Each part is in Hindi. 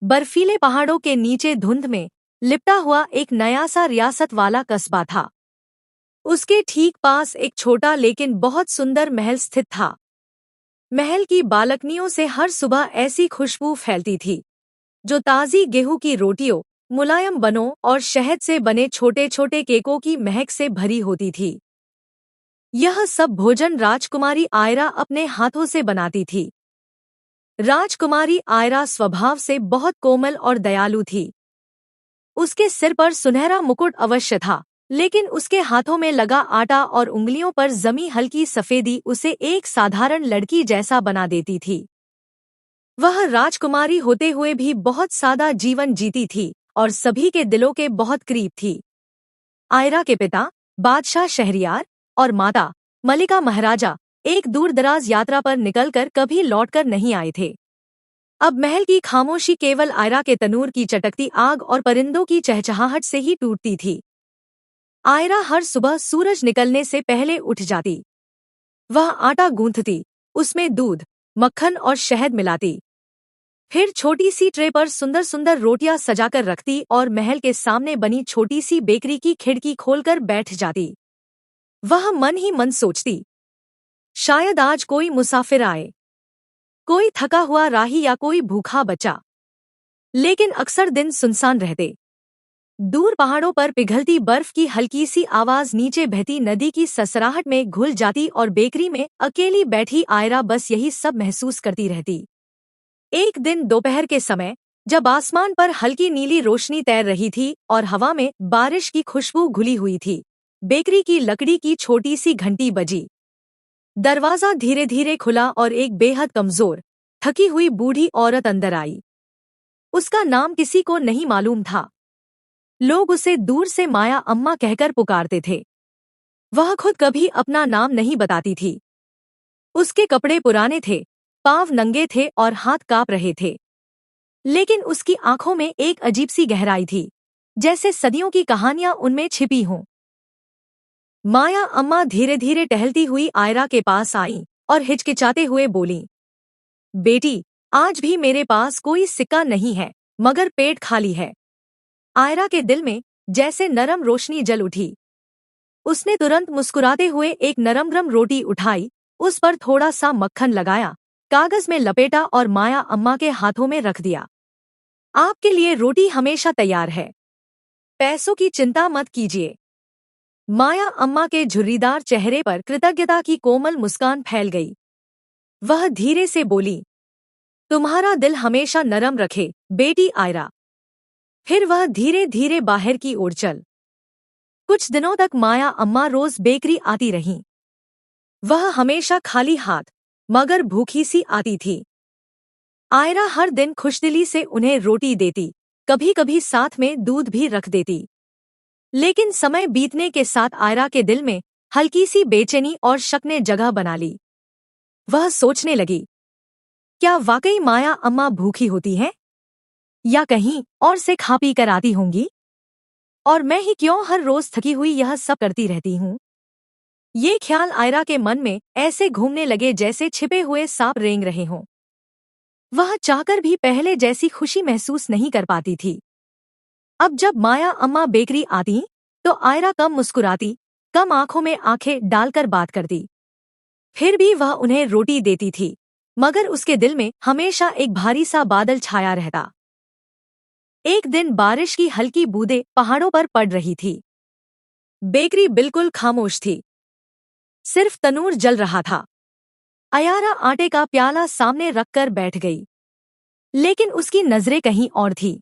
बर्फीले पहाड़ों के नीचे धुंध में लिपटा हुआ एक नया सा रियासत वाला कस्बा था। उसके ठीक पास एक छोटा लेकिन बहुत सुंदर महल स्थित था। महल की बालकनियों से हर सुबह ऐसी खुशबू फैलती थी जो ताज़ी गेहूं की रोटियों, मुलायम बनों और शहद से बने छोटे छोटे केकों की महक से भरी होती थी। यह सब भोजन राजकुमारी आयरा अपने हाथों से बनाती थी। राजकुमारी आयरा स्वभाव से बहुत कोमल और दयालु थी। उसके सिर पर सुनहरा मुकुट अवश्य था, लेकिन उसके हाथों में लगा आटा और उंगलियों पर जमी हल्की सफेदी उसे एक साधारण लड़की जैसा बना देती थी। वह राजकुमारी होते हुए भी बहुत सादा जीवन जीती थी और सभी के दिलों के बहुत करीब थी। आयरा के पिता बादशाह शहरयार और माता मलिका महाराजा एक दूरदराज यात्रा पर निकलकर कभी लौटकर नहीं आए थे। अब महल की खामोशी केवल आयरा के तनूर की चटकती आग और परिंदों की चहचहाहट से ही टूटती थी। आयरा हर सुबह सूरज निकलने से पहले उठ जाती। वह आटा गूंथती, उसमें दूध, मक्खन और शहद मिलाती। फिर छोटी सी ट्रे पर सुंदर सुंदर रोटियां सजाकर रखती और महल के सामने बनी छोटी सी बेकरी की खिड़की खोलकर बैठ जाती। वह मन ही मन सोचती, शायद आज कोई मुसाफिर आए, कोई थका हुआ राही या कोई भूखा बच्चा। लेकिन अक्सर दिन सुनसान रहते। दूर पहाड़ों पर पिघलती बर्फ की हल्की सी आवाज नीचे बहती नदी की ससराहट में घुल जाती और बेकरी में अकेली बैठी आयरा बस यही सब महसूस करती रहती। एक दिन दोपहर के समय, जब आसमान पर हल्की नीली रोशनी तैर रही थी और हवा में बारिश की खुशबू घुली हुई थी, बेकरी की लकड़ी की छोटी सी घंटी बजी। दरवाजा धीरे धीरे खुला और एक बेहद कमजोर, थकी हुई बूढ़ी औरत अंदर आई। उसका नाम किसी को नहीं मालूम था। लोग उसे दूर से माया अम्मा कहकर पुकारते थे। वह खुद कभी अपना नाम नहीं बताती थी। उसके कपड़े पुराने थे, पांव नंगे थे और हाथ कांप रहे थे। लेकिन उसकी आंखों में एक अजीब सी गहराई थी, जैसे सदियों की कहानियां उनमें छिपी हों। माया अम्मा धीरे धीरे टहलती हुई आयरा के पास आई और हिचकिचाते हुए बोली, बेटी, आज भी मेरे पास कोई सिक्का नहीं है, मगर पेट खाली है। आयरा के दिल में जैसे नरम रोशनी जल उठी। उसने तुरंत मुस्कुराते हुए एक नरम रोटी उठाई, उस पर थोड़ा सा मक्खन लगाया, कागज में लपेटा और माया अम्मा के हाथों में रख दिया। आपके लिए रोटी हमेशा तैयार है, पैसों की चिंता मत कीजिए। माया अम्मा के झुर्रीदार चेहरे पर कृतज्ञता की कोमल मुस्कान फैल गई। वह धीरे से बोली, तुम्हारा दिल हमेशा नरम रखे बेटी आयरा। फिर वह धीरे धीरे बाहर की ओर चल। कुछ दिनों तक माया अम्मा रोज बेकरी आती रहीं। वह हमेशा खाली हाथ मगर भूखी सी आती थी। आयरा हर दिन खुशदिली से उन्हें रोटी देती, कभी कभी साथ में दूध भी रख देती। लेकिन समय बीतने के साथ आयरा के दिल में हल्की सी बेचैनी और शक ने जगह बना ली। वह सोचने लगी, क्या वाकई माया अम्मा भूखी होती हैं? या कहीं और से खा पी कर आती होंगी? और मैं ही क्यों हर रोज थकी हुई यह सब करती रहती हूँ? ये ख्याल आयरा के मन में ऐसे घूमने लगे जैसे छिपे हुए सांप रेंग रहे हों। वह चाहकर भी पहले जैसी खुशी महसूस नहीं कर पाती थी। अब जब माया अम्मा बेकरी आती तो आयरा कम मुस्कुराती, कम आंखों में आंखें डालकर बात करती। फिर भी वह उन्हें रोटी देती थी, मगर उसके दिल में हमेशा एक भारी सा बादल छाया रहता। एक दिन बारिश की हल्की बूंदें पहाड़ों पर पड़ रही थी। बेकरी बिल्कुल खामोश थी, सिर्फ तनूर जल रहा था। आयरा आटे का प्याला सामने रखकर बैठ गई, लेकिन उसकी नजरें कहीं और थी।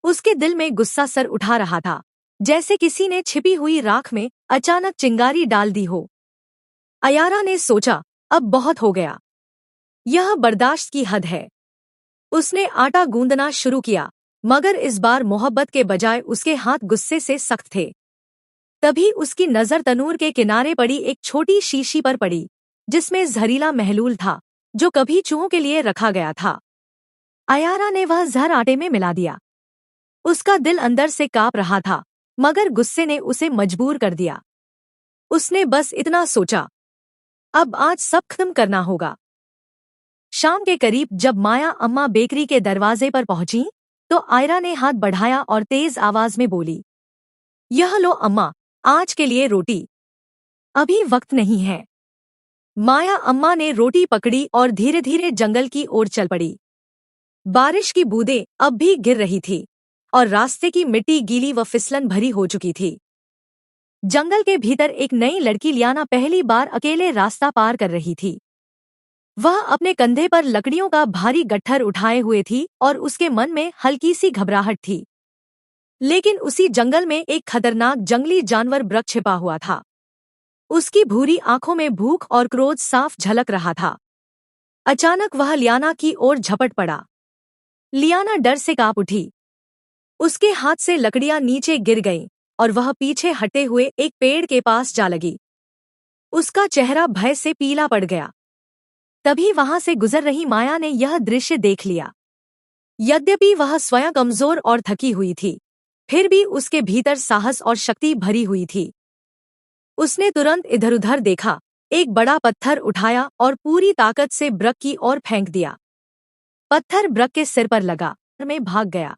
उसके दिल में गुस्सा सर उठा रहा था, जैसे किसी ने छिपी हुई राख में अचानक चिंगारी डाल दी हो। आयरा ने सोचा, अब बहुत हो गया, यह बर्दाश्त की हद है। उसने आटा गूंदना शुरू किया, मगर इस बार मोहब्बत के बजाय उसके हाथ गुस्से से सख्त थे। तभी उसकी नजर तनूर के किनारे पड़ी एक छोटी शीशी पर पड़ी, जिसमें जहरीला महलूल था, जो कभी चूहों के लिए रखा गया था। आयरा ने वह जहर आटे में मिला दिया। उसका दिल अंदर से कांप रहा था, मगर गुस्से ने उसे मजबूर कर दिया। उसने बस इतना सोचा, अब आज सब खत्म करना होगा। शाम के करीब जब माया अम्मा बेकरी के दरवाजे पर पहुंची तो आयरा ने हाथ बढ़ाया और तेज आवाज में बोली, यह लो अम्मा, आज के लिए रोटी। अभी वक्त नहीं है। माया अम्मा ने रोटी पकड़ी और धीरे धीरे जंगल की ओर चल पड़ी। बारिश की बूंदें अब भी गिर रही थी और रास्ते की मिट्टी गीली व फिसलन भरी हो चुकी थी। जंगल के भीतर एक नई लड़की लियाना पहली बार अकेले रास्ता पार कर रही थी। वह अपने कंधे पर लकड़ियों का भारी गट्ठर उठाए हुए थी और उसके मन में हल्की सी घबराहट थी। लेकिन उसी जंगल में एक खतरनाक जंगली जानवर ब्रक छिपा हुआ था। उसकी भूरी आंखों में भूख और क्रोध साफ झलक रहा था। अचानक वह लियाना की ओर झपट पड़ा। लियाना डर से कांप उठी। उसके हाथ से लकड़ियां नीचे गिर गईं और वह पीछे हटे हुए एक पेड़ के पास जा लगी। उसका चेहरा भय से पीला पड़ गया। तभी वहां से गुजर रही माया ने यह दृश्य देख लिया। यद्यपि वह स्वयं कमजोर और थकी हुई थी, फिर भी उसके भीतर साहस और शक्ति भरी हुई थी। उसने तुरंत इधर-उधर देखा, एक बड़ा पत्थर उठाया और पूरी ताकत से ब्रक की ओर फेंक दिया। पत्थर ब्रक के सिर पर लगा, में भाग गया।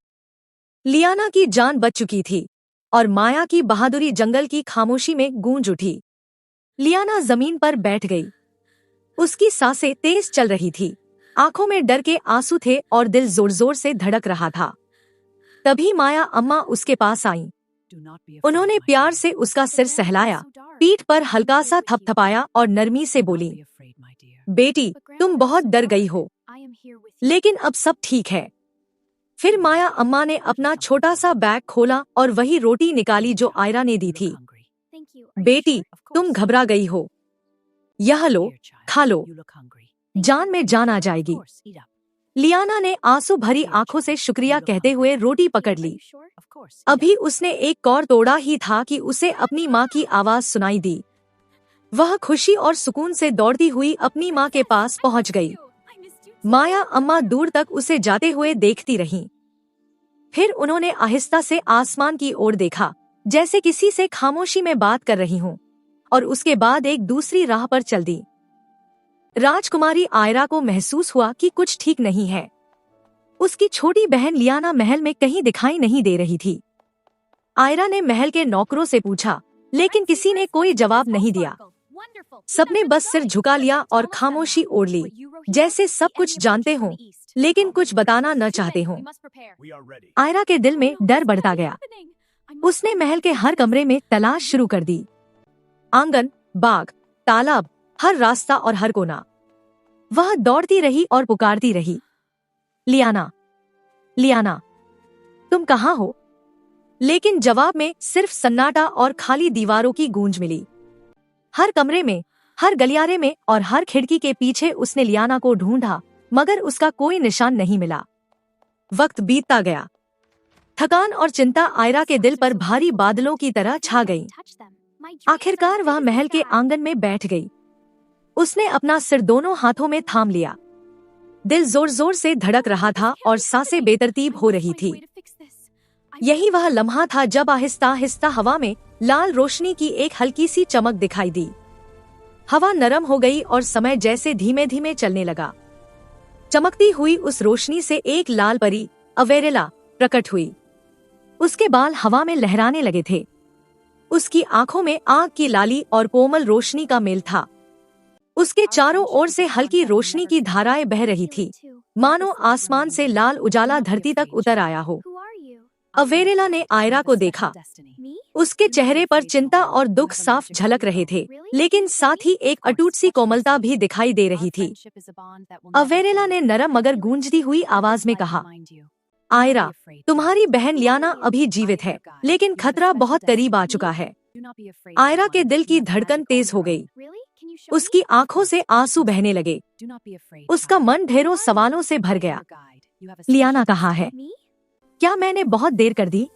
लियाना की जान बच चुकी थी और माया की बहादुरी जंगल की खामोशी में गूंज उठी। लियाना जमीन पर बैठ गई। उसकी सांसें तेज चल रही थी, आंखों में डर के आंसू थे और दिल जोर जोर से धड़क रहा था। तभी माया अम्मा उसके पास आईं। उन्होंने प्यार से उसका सिर सहलाया, पीठ पर हल्का सा थपथपाया और नरमी से बोली, बेटी, तुम बहुत डर गई हो, लेकिन अब सब ठीक है। फिर माया अम्मा ने अपना छोटा सा बैग खोला और वही रोटी निकाली जो आयरा ने दी थी। बेटी, तुम घबरा गई हो, यह लो, खा लो, जान में जान आ जाएगी। लियाना ने आंसू भरी आंखों से शुक्रिया कहते हुए रोटी पकड़ ली। अभी उसने एक कौर तोड़ा ही था कि उसे अपनी माँ की आवाज सुनाई दी। वह खुशी और सुकून से दौड़ती हुई अपनी माँ के पास पहुँच गई। माया अम्मा दूर तक उसे जाते हुए देखती रहीं। फिर उन्होंने आहिस्ता से आसमान की ओर देखा, जैसे किसी से खामोशी में बात कर रही हूँ, और उसके बाद एक दूसरी राह पर चल दी। राजकुमारी आयरा को महसूस हुआ कि कुछ ठीक नहीं है। उसकी छोटी बहन लियाना महल में कहीं दिखाई नहीं दे रही थी। आयरा ने महल के नौकरों से पूछा, लेकिन किसी ने कोई जवाब नहीं दिया। सबने बस सिर झुका लिया और खामोशी ओढ़ ली, जैसे सब कुछ जानते हों, लेकिन कुछ बताना न चाहते हों। आयरा के दिल में डर बढ़ता गया। उसने महल के हर कमरे में तलाश शुरू कर दी। आंगन, बाग, तालाब, हर रास्ता और हर कोना। वह दौड़ती रही और पुकारती रही, लियाना, लियाना, तुम कहाँ हो? लेकिन जवाब में सिर्फ सन्नाटा और खाली दीवारों की गूंज मिली। हर कमरे में, हर गलियारे में और हर खिड़की के पीछे उसने लियाना को ढूंढा, मगर उसका कोई निशान नहीं मिला। वक्त बीतता गया। थकान और चिंता आयरा के दिल पर भारी बादलों की तरह छा गई। आखिरकार वह महल के आंगन में बैठ गई। उसने अपना सिर दोनों हाथों में थाम लिया। दिल जोर जोर से धड़क रहा था और सांसें बेतरतीब हो रही थी। यही वह लम्हा था जब आहिस्ता आहिस्ता हवा में लाल रोशनी की एक हल्की सी चमक दिखाई दी। हवा नरम हो गई और समय जैसे धीमे धीमे चलने लगा। चमकती हुई उस रोशनी से एक लाल परी, अवेरेला, प्रकट हुई। उसके बाल हवा में लहराने लगे थे। उसकी आंखों में आग की लाली और कोमल रोशनी का मेल था। उसके चारों ओर से हल्की रोशनी की धाराएं बह रही थी, मानो आसमान से लाल उजाला धरती तक उतर आया हो। अवेरेला ने आयरा को देखा। उसके चेहरे पर चिंता और दुख साफ झलक रहे थे, लेकिन साथ ही एक अटूट सी कोमलता भी दिखाई दे रही थी। अवेरेला ने नरम मगर गूंजती हुई आवाज में कहा, आयरा, तुम्हारी बहन लियाना अभी जीवित है, लेकिन खतरा बहुत करीब आ चुका है। आयरा के दिल की धड़कन तेज हो गई। उसकी आंखों से आंसू बहने लगे। उसका मन ढेरों सवालों से भर गया। लियाना कहाँ है? क्या मैंने बहुत देर कर दी?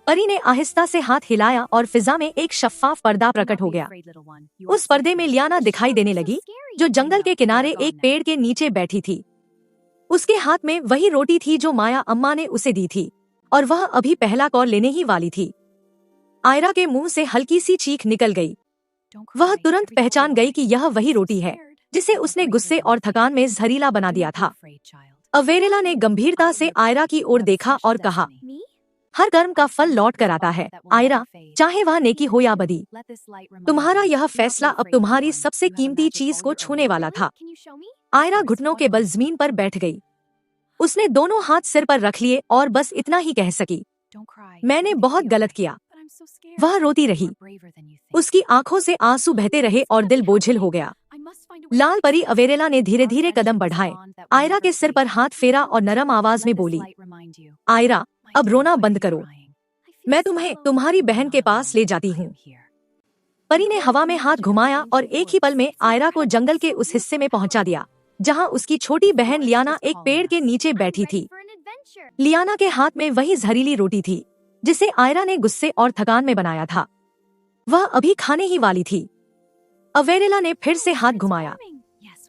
परी ने आहिस्ता से हाथ हिलाया और फिजा में एक शफ्फाफ पर्दा प्रकट हो गया। उस पर्दे में लियाना दिखाई देने लगी, जो जंगल के किनारे एक पेड़ के नीचे बैठी थी। उसके हाथ में वही रोटी थी जो माया अम्मा ने उसे दी थी, और वह अभी पहला कौर लेने ही वाली थी। आयरा के मुंह से हल्की सी चीख निकल गई। वह तुरंत पहचान गई कि यह वही रोटी है जिसे उसने गुस्से और थकान में जहरीला बना दिया था। अवेरेला ने गंभीरता से आयरा की ओर देखा और कहा, हर कर्म का फल लौट कर आता है आयरा, चाहे वह नेकी हो या बदी। तुम्हारा यह फैसला अब तुम्हारी सबसे कीमती चीज को छूने वाला था। आयरा घुटनों के बल जमीन पर बैठ गई। उसने दोनों हाथ सिर पर रख लिए और बस इतना ही कह सकी, मैंने बहुत गलत किया। वह रोती रही। उसकी आंखों से आंसू बहते रहे और दिल बोझिल हो गया। लाल परी अवेरेला ने धीरे धीरे कदम बढ़ाए, आयरा के सिर पर हाथ फेरा और नरम आवाज में बोली, आयरा, अब रोना बंद करो, मैं तुम्हें तुम्हारी बहन के पास ले जाती हूँ। परी ने हवा में हाथ घुमाया और एक ही पल में आयरा को जंगल के उस हिस्से में पहुंचा दिया जहां उसकी छोटी बहन लियाना एक पेड़ के नीचे बैठी थी। लियाना के हाथ में वही जहरीली रोटी थी जिसे आयरा ने गुस्से और थकान में बनाया था। वह अभी खाने ही वाली थी। अवेरेला ने फिर से हाथ घुमाया।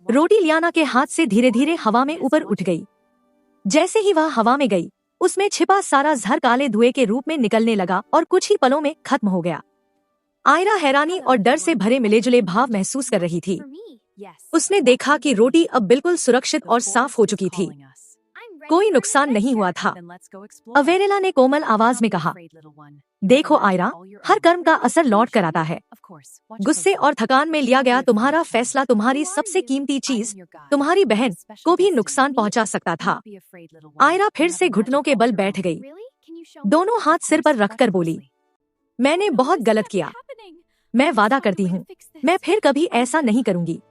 रोटी लियाना के हाथ से धीरे धीरे हवा में ऊपर उठ गई। जैसे ही वह हवा में गई, उसमें छिपा सारा जहर काले धुएं के रूप में निकलने लगा और कुछ ही पलों में खत्म हो गया। आयरा हैरानी और डर से भरे मिलेजुले भाव महसूस कर रही थी। उसने देखा कि रोटी अब बिल्कुल सुरक्षित और साफ हो चुकी थी। कोई नुकसान नहीं हुआ था। अवेरेला ने कोमल आवाज में कहा, देखो आयरा, हर कर्म का असर लौट कर आता है। गुस्से और थकान में लिया गया तुम्हारा फैसला तुम्हारी सबसे कीमती चीज, तुम्हारी बहन, को भी नुकसान पहुंचा सकता था। आयरा फिर से घुटनों के बल बैठ गई। दोनों हाथ सिर पर रखकर बोली, मैंने बहुत गलत किया। मैं वादा करती हूँ, मैं फिर कभी ऐसा नहीं करूँगी।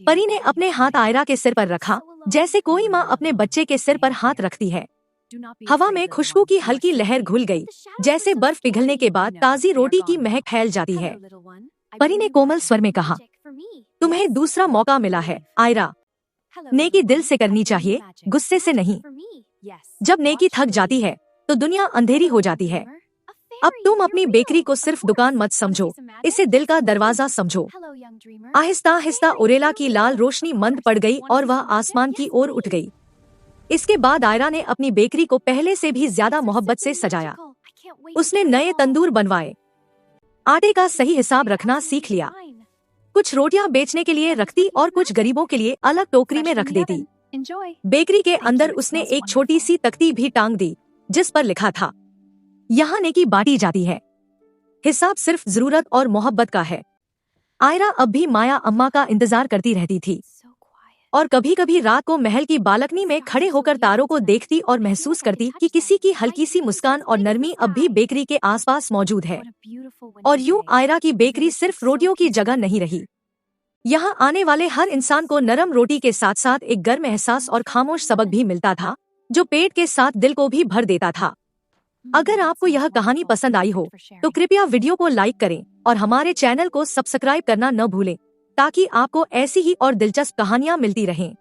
परी ने अपने हाथ आयरा के सिर पर रखा, जैसे कोई माँ अपने बच्चे के सिर पर हाथ रखती है। हवा में खुशबू की हल्की लहर घुल गई, जैसे बर्फ पिघलने के बाद ताजी रोटी की महक फैल जाती है। परी ने कोमल स्वर में कहा, तुम्हें दूसरा मौका मिला है आयरा। नेकी दिल से करनी चाहिए, गुस्से से नहीं। जब नेकी थक जाती है तो दुनिया अंधेरी हो जाती है। अब तुम अपनी बेकरी को सिर्फ दुकान मत समझो, इसे दिल का दरवाजा समझो। आहिस्ता आहिस्ता ओरेला की लाल रोशनी मंद पड़ गई और वह आसमान की ओर उठ गई। इसके बाद आयरा ने अपनी बेकरी को पहले से भी ज्यादा मोहब्बत से सजाया। उसने नए तंदूर बनवाए, आटे का सही हिसाब रखना सीख लिया। कुछ रोटियां बेचने के लिए रखती और कुछ गरीबों के लिए अलग टोकरी में रख देती। बेकरी के अंदर उसने एक छोटी सी तख्ती भी टांग दी जिस पर लिखा था, यहाँ नेकी बांटी जाती है, हिसाब सिर्फ जरूरत और मोहब्बत का है। आयरा अब भी माया अम्मा का इंतजार करती रहती थी और कभी कभी रात को महल की बालकनी में खड़े होकर तारों को देखती और महसूस करती कि किसी की हल्की सी मुस्कान और नरमी अब भी बेकरी के आसपास मौजूद है। और यूं आयरा की बेकरी सिर्फ रोटियों की जगह नहीं रही। यहाँ आने वाले हर इंसान को नरम रोटी के साथ साथ एक गर्म एहसास और खामोश सबक भी मिलता था जो पेट के साथ दिल को भी भर देता था। अगर आपको यह कहानी पसंद आई हो तो कृपया वीडियो को लाइक करें और हमारे चैनल को सब्सक्राइब करना न भूलें ताकि आपको ऐसी ही और दिलचस्प कहानियाँ मिलती रहें।